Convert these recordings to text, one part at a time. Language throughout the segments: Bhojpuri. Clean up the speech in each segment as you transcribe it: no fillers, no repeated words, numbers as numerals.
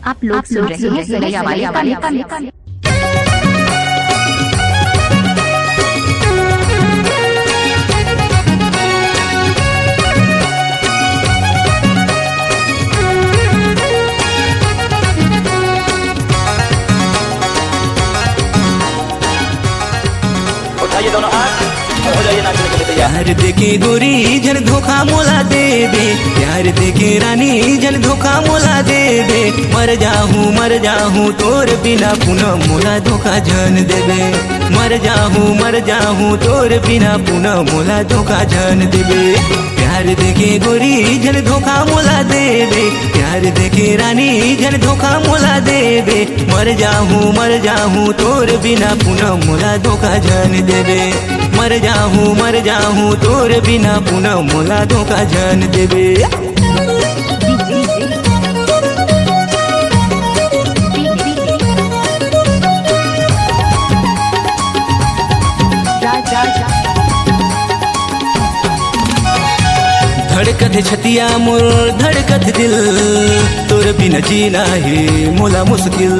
आप लोग सुन रहे हैं सरैया वाले का। उठाइए दोनों हाथ और हो जाइए नाचने के लिए तैयार। प्यार देके गोरी जन धोखा मोला दे दे, प्यार देके रानी जन धोखा मोला दे दे। मर जाहूँ तोर बिना पुनः मोला धोखा जन देबे। मर जाहूँ तोर बिना पुनः मोला धोखा जन देबे। प्यार देके गोरी जन धोखा मोला दे दे, प्यार देके रानी जन धोखा मोला दे दे। मर जाहूँ तोर बिना पुनः मोला धोखा जन देबे। मर जाहूँ तोर बिना पुनः मोला धोखा जन देबे। धड़कत छतिया मोर धड़कत दिल, तोर बिना जीना है मोला मुश्किल।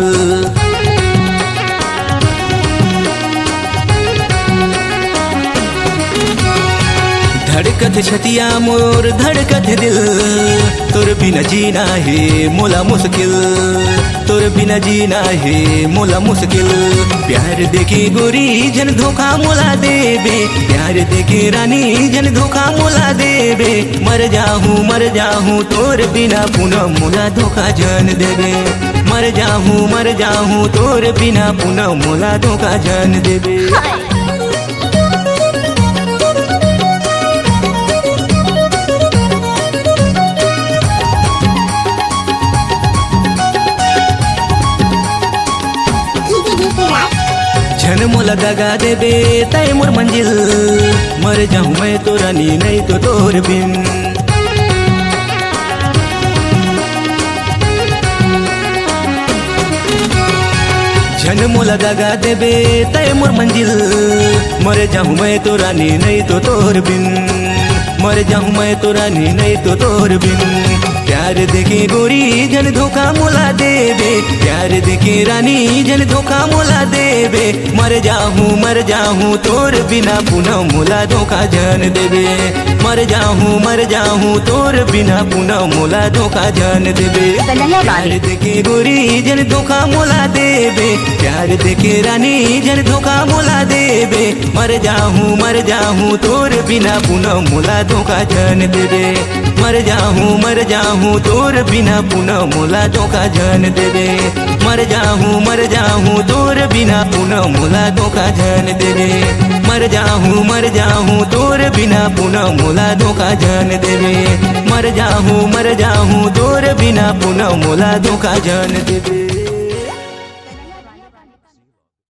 धड़कत छतिया मोर धड़कत दिल, तोर बिना जीना है मोला मुश्किल। तोर बिना जीना है मोला मुश्किल। प्यार देके गोरी जन धोखा मोला देबे, प्यार देके रानी जन धोखा मोला देबे। मर जाहूँ तोर बिना पुनः मोला धोखा जन देबे। मर जाहूँ तोर बिना पुनः मोला धोखा जन देबे। जन मोला दगा देबे तय मोर मंजिल, मर जाऊँ मैं तो रानी नहीं तो तोर बिन। जन मोला दगा देबे तय मोर मंजिल, मर जाऊँ मैं तो रानी नहीं तो तोर बिन। मर जाऊँ मैं तो रानी नहीं तो तोर बिन। प्यार देके गोरी जन धोखा मोला देबे, प्यार देके रानी जन धोखा मोला देबे। मर जाहूँ तोर बिना पुनः मोला धोखा जन देबे। मर जाहूँ तोर बिना पुनः मोला धोखा जन देबे। प्यार देके गोरी जन धोखा मोला देबे, प्यार देके रानी जन धोखा मोला देबे। मर जाहूँ तोर बिना पुनः मोला धोखा जन देबे। मर जाहूँ तोर बिना पुनः मोला धोखा जन देबे। मर जाहूँ तोर बिना पुनः मोला धोखा जन देबे। मर जाहूँ तोर बिना पुनः मोला धोखा जन देबे। मर जाहूँ तोर बिना पुनः मोला धोखा जन देबे।